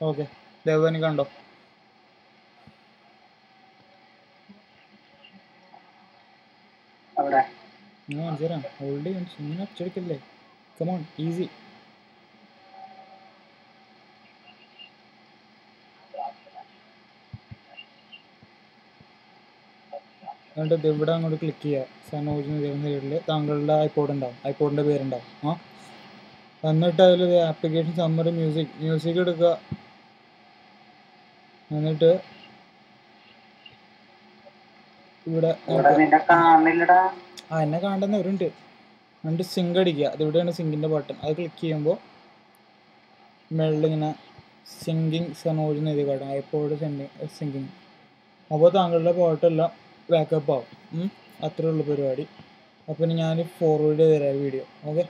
Okay ദേവനി കണ്ടോ? ഞാൻ കാണിച്ചു തരാം. ഹോൾഡ് ചെയ്യാൻ ഇങ്ങനെ അച്ചടിക്കല്ലേ. Come on easy. എന്നിട്ട് ഇവിടെ അങ്ങോട്ട് ക്ലിക്ക് ചെയ്യുക. സനോജ് എന്ന് തരുന്ന സൈഡിൽ താങ്കളുടെ ഐപോഡ് ഉണ്ടാവും, ഐപോഡിൻ്റെ പേരുണ്ടാവും. എന്നിട്ട് അതിൽ ആപ്ലിക്കേഷൻ സമ്മറി മ്യൂസിക് എടുക്കുക. എന്നിട്ട് ഇവിടെ എന്നെ കാണുന്ന ഒരുണ്ട്. എന്നിട്ട് സിങ്ക് അടിക്കുക. അതിവിടെയാണ് സിങ്കിൻ്റെ ബട്ടൺ. അത് ക്ലിക്ക് ചെയ്യുമ്പോൾ മുകളിലിങ്ങനെ സിങ്കിങ് സനോജ് എന്ന് എഴുതി കാട്ടും, ഐപോഡ് സിങ്കിങ്. അപ്പോൾ താങ്കളുടെ പാട്ടെല്ലാം ബാക്കപ്പ് ആവും. അത്രേ ഉള്ളൂ പരിപാടി. അപ്പം ഞാൻ ഫോർവേഡ് ചെയ്ത് തരാം വീഡിയോ. ഓക്കെ.